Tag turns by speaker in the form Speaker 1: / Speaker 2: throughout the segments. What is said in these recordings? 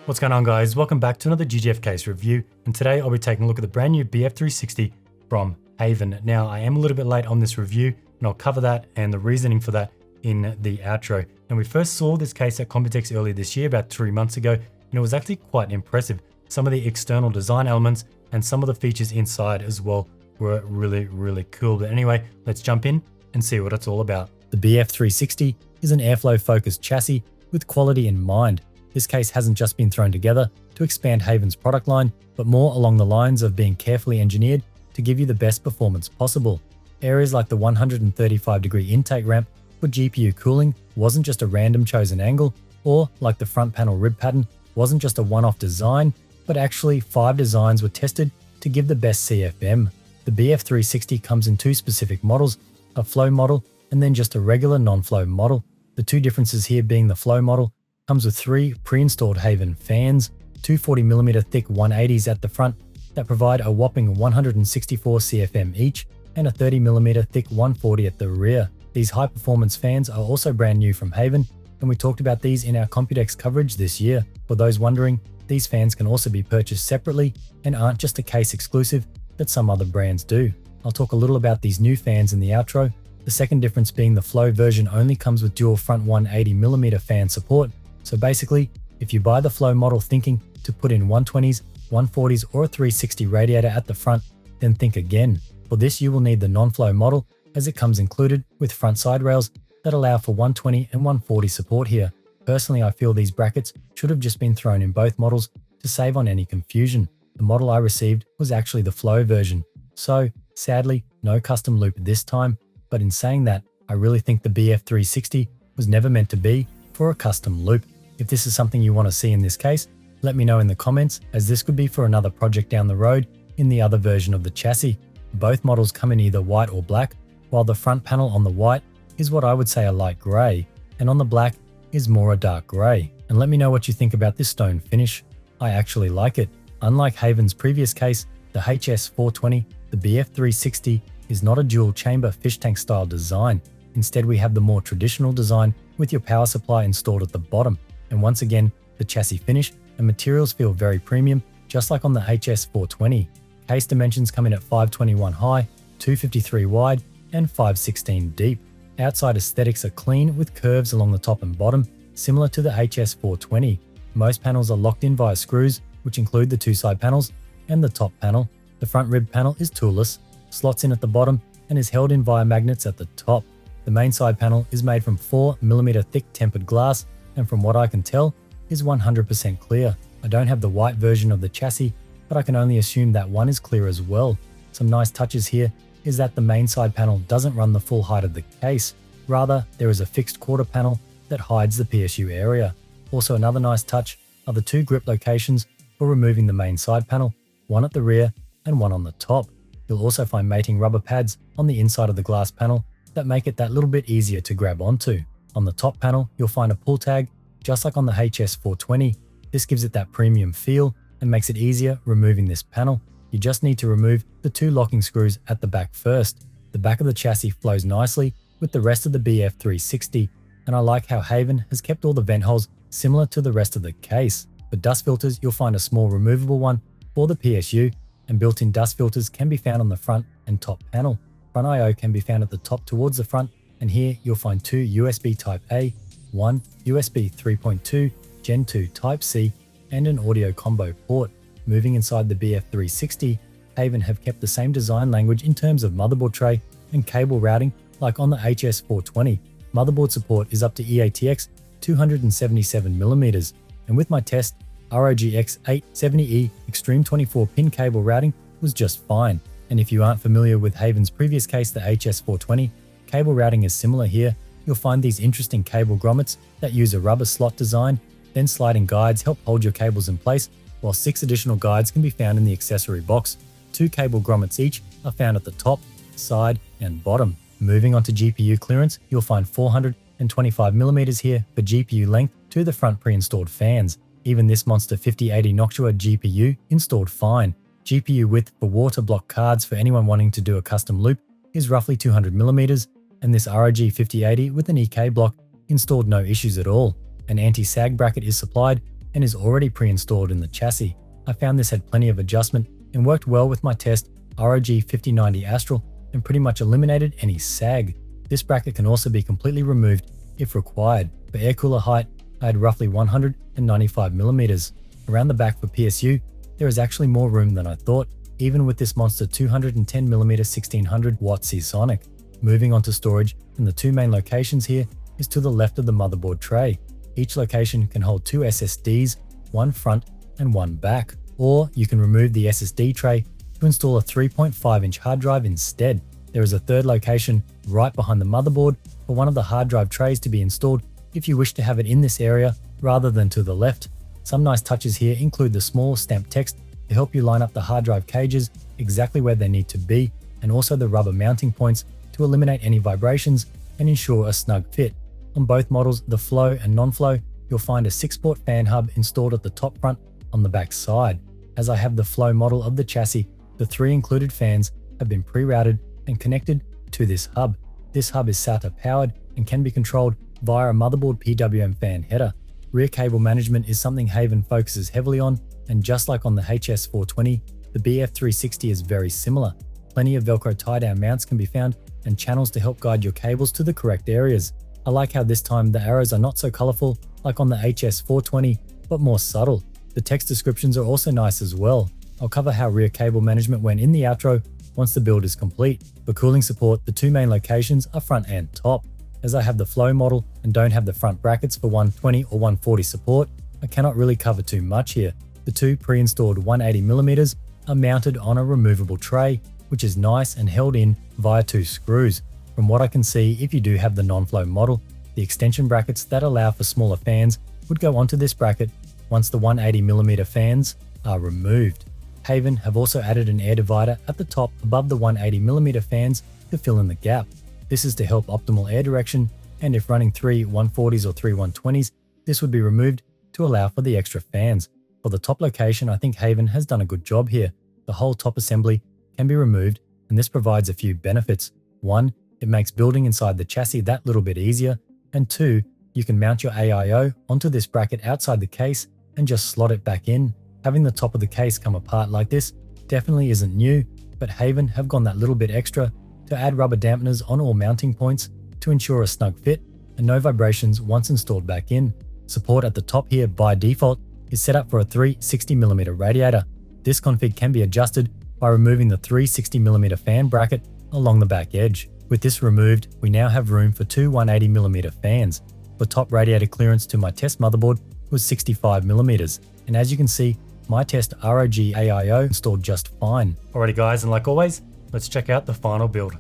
Speaker 1: What's going on, guys? Welcome back to another GGF case review, and today I'll be taking a look at the brand new BF360 from HAVN. Now, I am a little bit late on this review, and I'll cover that and the reasoning for that in the outro. And we first saw this case at Computex earlier this year, about 3 months ago, and it was actually quite impressive. Some of the external design elements and some of the features inside as well were really cool. But anyway, let's jump in and see what it's all about. The BF360 is an airflow focused chassis with quality in mind. This case hasn't just been thrown together to expand HAVN's product line, but more along the lines of being carefully engineered to give you the best performance possible. Areas like the 135-degree intake ramp for GPU cooling wasn't just a random chosen angle, or like the front panel rib pattern wasn't just a one-off design, but actually 5 designs were tested to give the best CFM. The BF360 comes in 2 specific models, a flow model and then just a regular non-flow model. The 2 differences here being the flow model comes with 3 pre-installed HAVN fans, 2 40mm thick 180s at the front that provide a whopping 164 CFM each, and a 30mm thick 140 at the rear. These high-performance fans are also brand new from HAVN, and we talked about these in our Computex coverage this year. For those wondering, these fans can also be purchased separately and aren't just a case exclusive that some other brands do. I'll talk a little about these new fans in the outro. The second difference being the flow version only comes with dual front 180mm fan support. So basically, if you buy the flow model thinking to put in 120s, 140s or a 360 radiator at the front, then think again. For this you will need the non-flow model, as it comes included with front side rails that allow for 120 and 140 support here. Personally, I feel these brackets should have just been thrown in both models to save on any confusion. The model I received was actually the flow version. So sadly, no custom loop this time, but in saying that, I really think the BF360 was never meant to be for a custom loop. If this is something you want to see in this case, let me know in the comments, as this could be for another project down the road in the other version of the chassis. Both models come in either white or black, while the front panel on the white is what I would say a light grey, and on the black is more a dark grey. And let me know what you think about this stone finish. I actually like it. Unlike HAVN's previous case, the HS420, the BF360 is not a dual chamber fish tank style design. Instead, we have the more traditional design with your power supply installed at the bottom. And once again, the chassis finish and materials feel very premium, just like on the HS420. Case dimensions come in at 521 high, 253 wide, and 516 deep. Outside aesthetics are clean with curves along the top and bottom, similar to the HS420. Most panels are locked in via screws, which include the 2 side panels and the top panel. The front rib panel is toolless, slots in at the bottom, and is held in via magnets at the top. The main side panel is made from 4mm thick tempered glass, and from what I can tell, is 100% clear. I don't have the white version of the chassis, but I can only assume that one is clear as well. Some nice touches here is that the main side panel doesn't run the full height of the case. Rather, there is a fixed quarter panel that hides the PSU area. Also, another nice touch are the 2 grip locations for removing the main side panel, one at the rear and one on the top. You'll also find mating rubber pads on the inside of the glass panel that make it that little bit easier to grab onto. On the top panel, you'll find a pull tag, just like on the HS420. This gives it that premium feel and makes it easier removing this panel. You just need to remove the 2 locking screws at the back first. The back of the chassis flows nicely with the rest of the BF360, and I like how HAVN has kept all the vent holes similar to the rest of the case. For dust filters, you'll find a small removable one for the PSU, and built-in dust filters can be found on the front and top panel. Front I/O can be found at the top towards the front, and here you'll find 2 USB Type-A, 1 USB 3.2 Gen 2 Type-C, and an audio combo port. Moving inside the BF360, HAVN have kept the same design language in terms of motherboard tray and cable routing like on the HS420. Motherboard support is up to EATX 277mm, and with my test, ROGX 870E Extreme 24-pin cable routing was just fine. And if you aren't familiar with HAVN's previous case, the HS420, cable routing is similar here. You'll find these interesting cable grommets that use a rubber slot design, then sliding guides help hold your cables in place, while 6 additional guides can be found in the accessory box. 2 cable grommets each are found at the top, side, and bottom. Moving on to GPU clearance, you'll find 425mm here for GPU length to the front pre-installed fans. Even this monster 5080 Noctua GPU installed fine. GPU width for water block cards for anyone wanting to do a custom loop is roughly 200mm, and this ROG 5080 with an EK block installed no issues at all. An anti-sag bracket is supplied, and is already pre-installed in the chassis. I found this had plenty of adjustment and worked well with my test ROG 5090 Astral and pretty much eliminated any sag. This bracket can also be completely removed if required. For air cooler height, I had roughly 195mm. Around the back for PSU, there is actually more room than I thought, even with this monster 210mm 1600 watt Seasonic. Moving on to storage, and the two main locations here is to the left of the motherboard tray. Each location can hold two SSDs, one front and one back. Or you can remove the SSD tray to install a 3.5-inch hard drive instead. There is a third location right behind the motherboard for one of the hard drive trays to be installed if you wish to have it in this area rather than to the left. Some nice touches here include the small stamped text to help you line up the hard drive cages exactly where they need to be, and also the rubber mounting points to eliminate any vibrations and ensure a snug fit. On both models, the Flow and non-Flow, you'll find a 6-port fan hub installed at the top front on the back side. As I have the Flow model of the chassis, the 3 included fans have been pre-routed and connected to this hub. This hub is SATA powered and can be controlled via a motherboard PWM fan header. Rear cable management is something HAVN focuses heavily on, and just like on the HS420, the BF360 is very similar. Plenty of Velcro tie-down mounts can be found and channels to help guide your cables to the correct areas. I like how this time the arrows are not so colourful like on the HS420, but more subtle. The text descriptions are also nice as well. I'll cover how rear cable management went in the outro once the build is complete. For cooling support, the two main locations are front and top. As I have the Flow model and don't have the front brackets for 120 or 140 support, I cannot really cover too much here. The two pre-installed 180mm are mounted on a removable tray, which is nice and held in via 2 screws. From what I can see, if you do have the non-Flow model, the extension brackets that allow for smaller fans would go onto this bracket once the 180mm fans are removed. HAVN have also added an air divider at the top above the 180mm fans to fill in the gap. This is to help optimal air direction, and if running 3 140s or 3 120s, this would be removed to allow for the extra fans. For the top location, I think HAVN has done a good job here. The whole top assembly can be removed, and this provides a few benefits. 1, it makes building inside the chassis that little bit easier, and 2, you can mount your AIO onto this bracket outside the case and just slot it back in. Having the top of the case come apart like this definitely isn't new, but HAVN have gone that little bit extra to add rubber dampeners on all mounting points to ensure a snug fit and no vibrations once installed back in. Support at the top here by default is set up for a 360mm radiator. This config can be adjusted by removing the 360mm fan bracket along the back edge. With this removed, we now have room for 2 180mm fans. For top radiator clearance to my test motherboard was 65mm, and as you can see, my test ROG AIO installed just fine. Alrighty guys, and like always, let's check out the final build.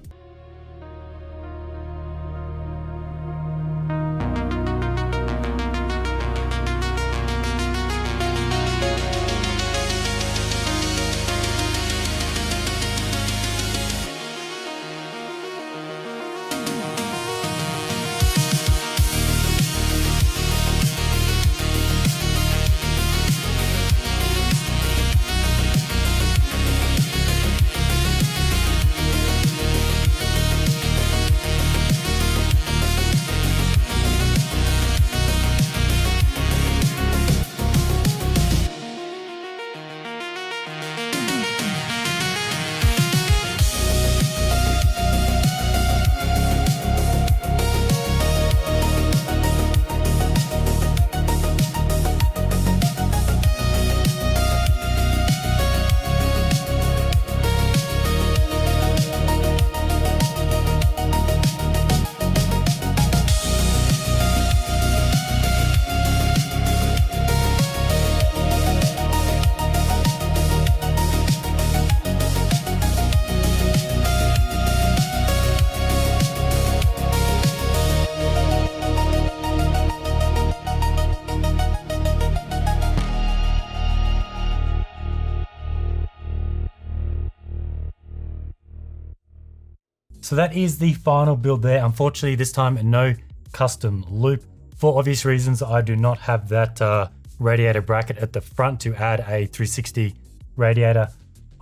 Speaker 1: So that is the final build there. Unfortunately, this time no custom loop. For obvious reasons, I do not have that radiator bracket at the front to add a 360 radiator.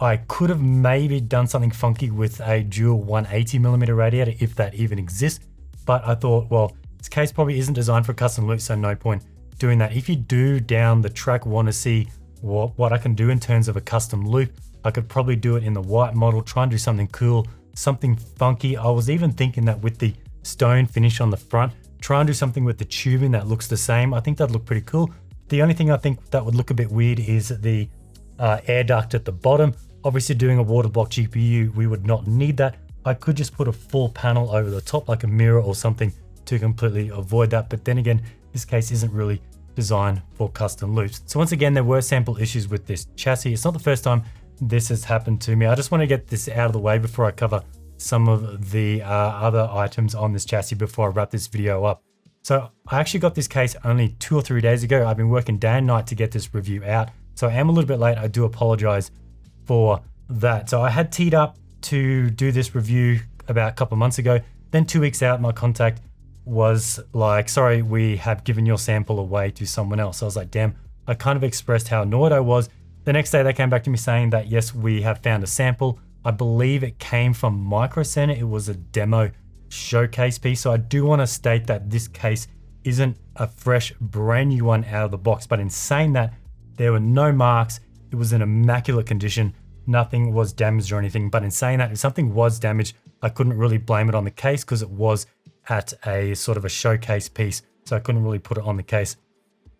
Speaker 1: I could have maybe done something funky with a dual 180mm radiator if that even exists, but I thought, well, this case probably isn't designed for custom loop, so no point doing that. If you do down the track want to see what I can do in terms of a custom loop, I could probably do it in the white model, try and do something cool, something funky. I was even thinking that with the stone finish on the front, try and do something with the tubing that looks the same. I think that'd look pretty cool. The only thing I think that would look a bit weird is the air duct at the bottom. Obviously doing a water block GPU, we would not need that. I could just put a full panel over the top like a mirror or something to completely avoid that. But then again, this case isn't really designed for custom loops. So once again, there were sample issues with this chassis. It's not the first time this has happened to me. I just want to get this out of the way before I cover some of the other items on this chassis before I wrap this video up. So I actually got this case only 2 or 3 days ago. I've been working day and night to get this review out. So I am a little bit late. I do apologize for that. So I had teed up to do this review about a couple of months ago. Then 2 weeks out, my contact was like, sorry, we have given your sample away to someone else. So I was like, damn, I kind of expressed how annoyed I was. The next day they came back to me saying that, yes, we have found a sample. I believe it came from Micro Center. It was a demo showcase piece. So I do want to state that this case isn't a fresh, brand new one out of the box. But in saying that, there were no marks. It was in immaculate condition. Nothing was damaged or anything. But in saying that, if something was damaged, I couldn't really blame it on the case because it was at a sort of a showcase piece. So I couldn't really put it on the case.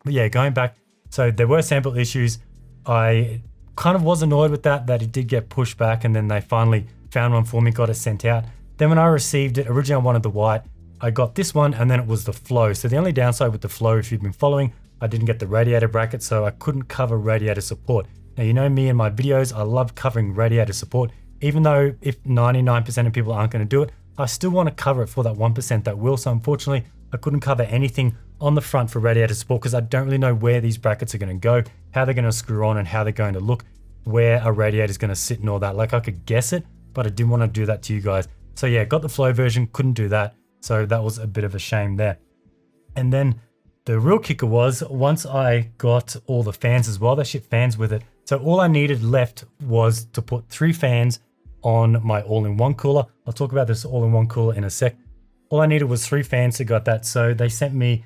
Speaker 1: But yeah, going back, so there were sample issues. I kind of was annoyed with that it did get pushed back, and then they finally found one for me, got it sent out. Then when I received it, originally I wanted the white, I got this one, and then it was the flow. So the only downside with the flow, if you've been following, I didn't get the radiator bracket, so I couldn't cover radiator support. Now, you know me and my videos, I love covering radiator support, even though if 99% of people aren't going to do it, I still want to cover it for that 1% that will. So unfortunately, I couldn't cover anything on the front for radiator support because I don't really know where these brackets are going to go, how they're going to screw on, and how they're going to look, where a radiator is going to sit and all that. Like, I could guess it, but I didn't want to do that to you guys. So yeah, got the flow version, couldn't do that. So that was a bit of a shame there. And then the real kicker was once I got all the fans as well, they ship fans with it. So all I needed left was to put 3 fans on my all-in-one cooler. I'll talk about this all-in-one cooler in a sec. All I needed was 3 fans to got that. So they sent me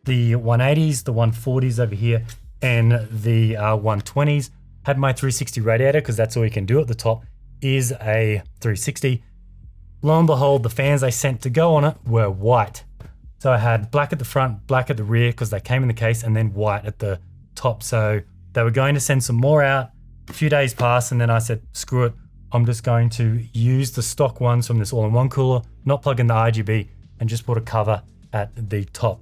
Speaker 1: the 180s, the 140s over here, and the 120s. Had my 360 radiator because that's all you can do at the top is a 360. Lo and behold, the fans they sent to go on it were white. So I had black at the front, black at the rear because they came in the case, and then white at the top. So they were going to send some more out. A few days passed, and then I said, screw it. I'm just going to use the stock ones from this all-in-one cooler, not plug in the RGB, and just put a cover at the top.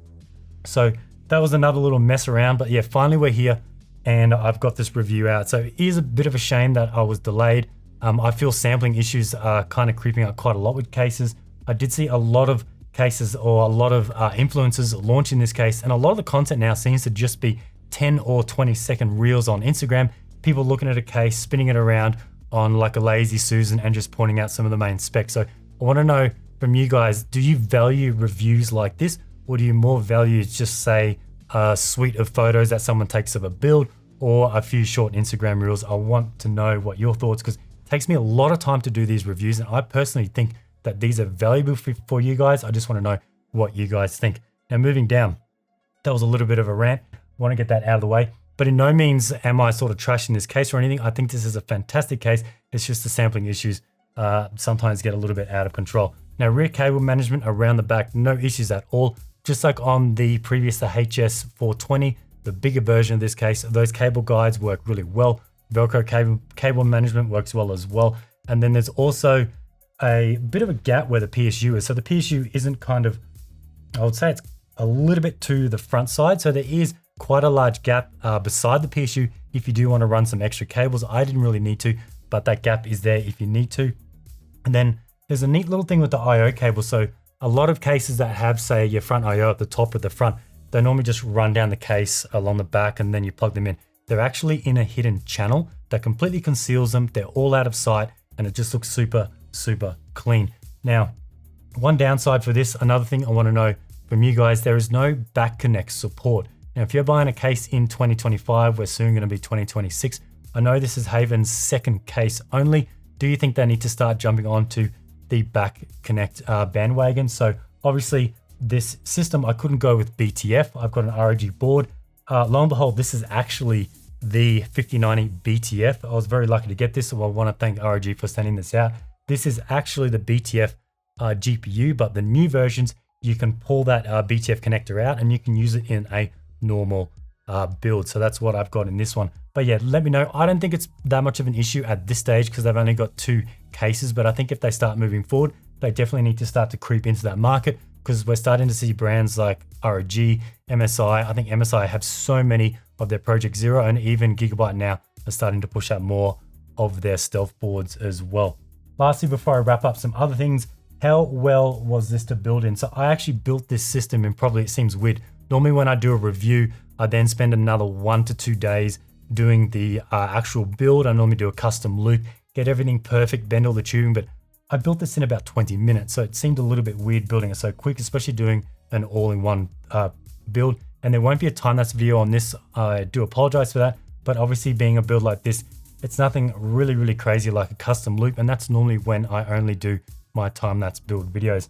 Speaker 1: So that was another little mess around, but yeah, finally we're here and I've got this review out. So it is a bit of a shame that I was delayed. I feel sampling issues are kind of creeping up quite a lot with cases. I did see a lot of cases or a lot of influencers launching this case, and a lot of the content now seems to just be 10 or 20 second reels on Instagram, people looking at a case, spinning it around on like a lazy Susan and just pointing out some of the main specs. So I want to know from you guys, do you value reviews like this, or do you more value just say a suite of photos that someone takes of a build or a few short Instagram reels? I want to know what your thoughts, because it takes me a lot of time to do these reviews, and I personally think that these are valuable for you guys. I just want to know what you guys think. Now moving down, that was a little bit of a rant. I want to get that out of the way. But in no means am I sort of trashing this case or anything. I think this is a fantastic case. It's just the sampling issues sometimes get a little bit out of control. Now, rear cable management around the back, no issues at all. Just like on the previous, the HS420, the bigger version of this case, those cable guides work really well. Velcro cable management works well as well. And then there's also a bit of a gap where the PSU is. So the PSU isn't kind of, I would say it's a little bit to the front side. So there is quite a large gap beside the PSU if you do want to run some extra cables. I didn't really need to, but that gap is there if you need to. And then there's a neat little thing with the AIO cable. So a lot of cases that have, say, your front AIO at the top or the front, they normally just run down the case along the back and then you plug them in. They're actually in a hidden channel that completely conceals them. They're all out of sight and it just looks super, super clean. Now, one downside for this, another thing I want to know from you guys, there is no back connect support. Now, if you're buying a case in 2025, we're soon going to be 2026. I know this is HAVN's second case only. Do you think they need to start jumping onto the back connect bandwagon? So obviously this system, I couldn't go with BTF. I've got an ROG board. Lo and behold, this is actually the 5090 BTF. I was very lucky to get this, so I want to thank ROG for sending this out. This is actually the BTF GPU, but the new versions, you can pull that BTF connector out and you can use it in a normal build. So that's what I've got in this one. But yeah, let me know. I don't think it's that much of an issue at this stage because they've only got 2 cases, but I think if they start moving forward, they definitely need to start to creep into that market because we're starting to see brands like ROG, MSI. I think MSI have so many of their Project Zero, and even Gigabyte now are starting to push out more of their stealth boards as well. Lastly, before I wrap up, some other things. How well was this to build in? So I actually built this system in probably, it seems weird. Normally when I do a review, I then spend another 1 to 2 days doing the actual build. I normally do a custom loop, get everything perfect, bend all the tubing, but I built this in about 20 minutes. So it seemed a little bit weird building it so quick, especially doing an all-in-one build. And there won't be a time-lapse video on this. I do apologize for that. But obviously being a build like this, it's nothing really, really crazy like a custom loop. And that's normally when I only do my time-lapse build videos.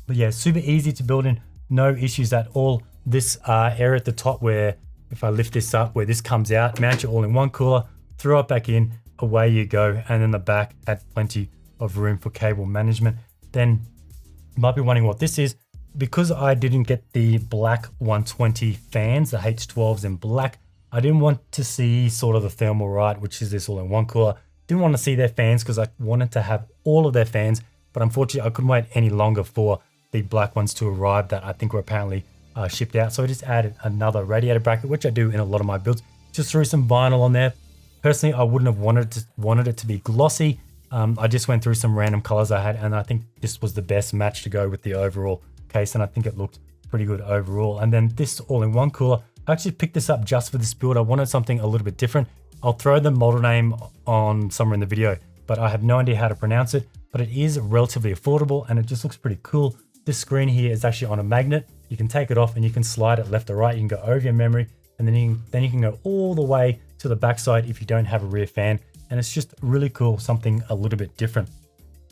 Speaker 1: But yeah, super easy to build in, no issues at all. This area at the top where, if I lift this up, where this comes out, mount your all-in-one cooler, throw it back in, away you go. And then the back had plenty of room for cable management. Then you might be wondering what this is. Because I didn't get the black 120 fans, the H12s in black, I didn't want to see sort of the thermal right, which is this all-in-one cooler. Didn't want to see their fans because I wanted to have all of their fans, but unfortunately I couldn't wait any longer for the black ones to arrive that I think were apparently shipped out. So I just added another radiator bracket, which I do in a lot of my builds. Just threw some vinyl on there. Personally, I wouldn't have wanted it to be glossy. I just went through some random colors I had, and I think this was the best match to go with the overall case, and I think it looked pretty good overall. And then this all-in-one cooler, I actually picked this up just for this build. I wanted something a little bit different. I'll throw the model name on somewhere in the video, but I have no idea how to pronounce it. But it is relatively affordable and it just looks pretty cool. This screen here is actually on a magnet. You can take it off and you can slide it left or right. You can go over your memory, and then you can go all the way to the backside if you don't have a rear fan. And it's just really cool, something a little bit different.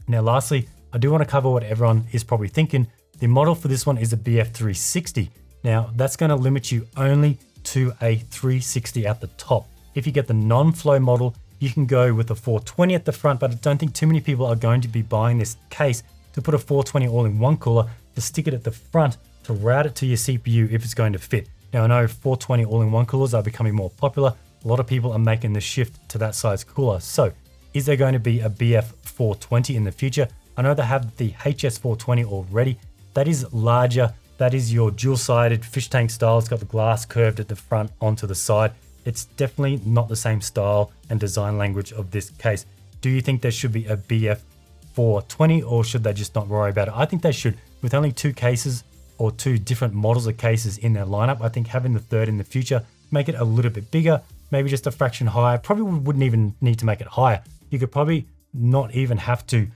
Speaker 1: Now, lastly, I do want to cover what everyone is probably thinking. The model for this one is a BF360. Now, that's going to limit you only to a 360 at the top. If you get the non-flow model, you can go with a 420 at the front, but I don't think too many people are going to be buying this case to put a 420 all-in-one cooler to stick it at the front to route it to your CPU if it's going to fit. Now, I know 420 all-in-one coolers are becoming more popular. A lot of people are making the shift to that size cooler. So is there going to be a BF420 in the future? I know they have the HS420 already. That is larger. That is your dual-sided fish tank style. It's got the glass curved at the front onto the side. It's definitely not the same style and design language of this case. Do you think there should be a BF420 or should they just not worry about it? I think they should. With only 2 cases or 2 different models of cases in their lineup, I think having the third in the future, make it a little bit bigger, maybe just a fraction higher. Probably wouldn't even need to make it higher. You could probably not even have to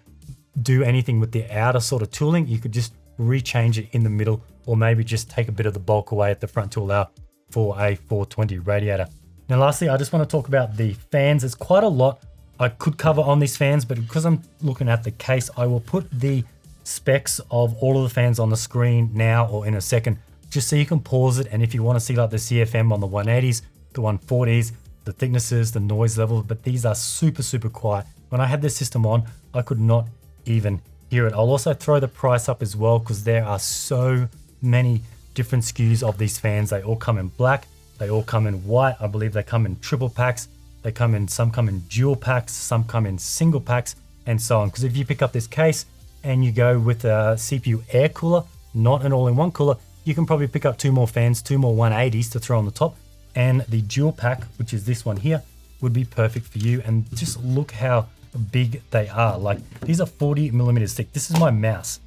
Speaker 1: do anything with the outer sort of tooling. You could just rechange it in the middle, or maybe just take a bit of the bulk away at the front to allow for a 420 radiator. Now, lastly, I just want to talk about the fans. There's quite a lot I could cover on these fans, but because I'm looking at the case, I will put the specs of all of the fans on the screen now or in a second, just so you can pause it. And if you want to see like the CFM on the 180s, the 140s, the thicknesses, the noise level, but these are super, super quiet. When I had this system on, I could not even hear it. I'll also throw the price up as well because there are so many different SKUs of these fans. They all come in black. They all come in white. I believe they come in triple packs. Some come in dual packs, some come in single packs, and so on. Because if you pick up this case and you go with a CPU air cooler, not an all-in-one cooler, you can probably pick up 2 more fans, 2 more 180s to throw on the top. And the dual pack, which is this one here, would be perfect for you. And just look how big they are. Like, these are 40 millimeters thick. This is my mouse.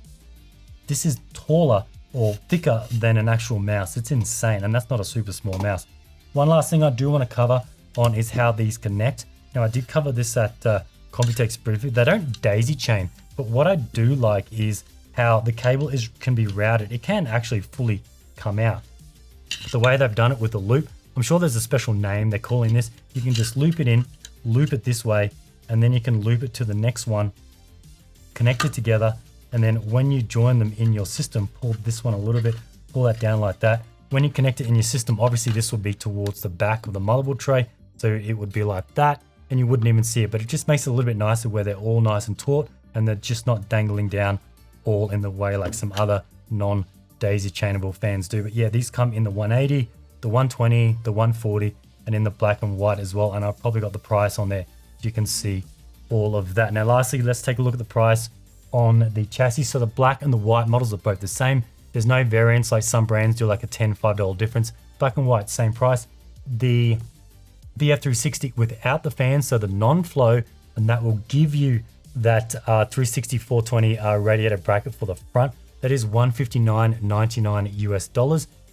Speaker 1: This is taller or thicker than an actual mouse. It's insane, and that's not a super small mouse. One last thing I do want to cover on is how these connect. Now, I did cover this at Computex briefly. They don't daisy chain, but what I do like is how the cable can be routed. It can actually fully come out. The way they've done it with the loop, I'm sure there's a special name they're calling this. You can just loop it in, loop it this way, and then you can loop it to the next one, connect it together, And then when you join them in your system, pull this one a little bit, pull that down like that. When you connect it in your system, obviously this will be towards the back of the motherboard tray. So it would be like that and you wouldn't even see it, but it just makes it a little bit nicer where they're all nice and taut and they're just not dangling down all in the way like some other non-daisy chainable fans do. But yeah, these come in the 180, the 120, the 140, and in the black and white as well. And I've probably got the price on there. You can see all of that. Now, lastly, let's take a look at the price on the chassis. So the black and the white models are both the same. There's no variance like some brands do, like a $10, $5 difference. Black and white, same price. The BF360 without the fan, so the non-flow, and that will give you that 360 420 radiator bracket for the front. That is $159.99 US.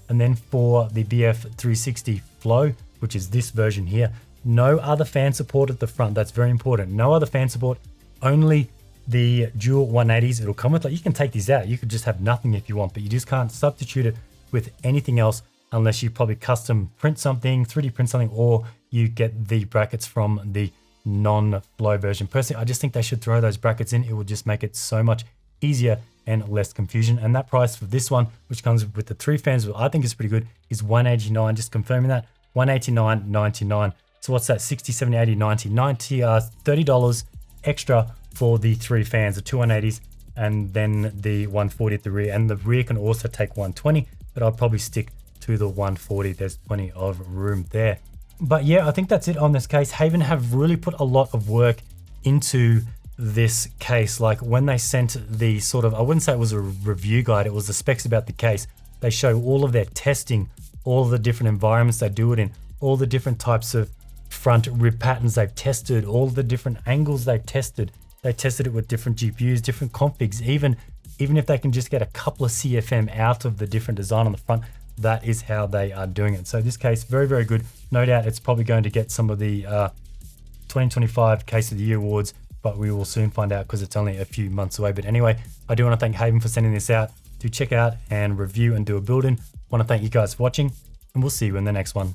Speaker 1: And then for the BF360 flow, which is this version here, no other fan support at the front. That's very important. No other fan support, only the dual 180s. It'll come with, like, you can take these out. You could just have nothing if you want, but you just can't substitute it with anything else unless you probably custom print something, 3D print something, or you get the brackets from the non-flow version. Personally, I just think they should throw those brackets in. It will just make it so much easier and less confusion. And that price for this one, which comes with the 3 fans, which I think is pretty good, is $189. Just confirming that, $189.99. So what's that? 60, 70, 80, 90, $30 extra for the 3 fans, the 2 180s, and then the 140 at the rear. And the rear can also take 120, but I'll probably stick to the 140. There's plenty of room there. But yeah, I think that's it on this case. HAVN have really put a lot of work into this case. Like when they sent the sort of, I wouldn't say it was a review guide, it was the specs about the case. They show all of their testing, all the different environments they do it in, all the different types of front rib patterns they've tested, all the different angles they've tested. They tested it with different GPUs, different configs, even if they can just get a couple of CFM out of the different design on the front, that is how they are doing it. So this case, very, very good. No doubt it's probably going to get some of the 2025 Case of the Year awards, but we will soon find out because it's only a few months away. But anyway, I do want to thank HAVN for sending this out to check out and review and do a build-in. I want to thank you guys for watching, and we'll see you in the next one.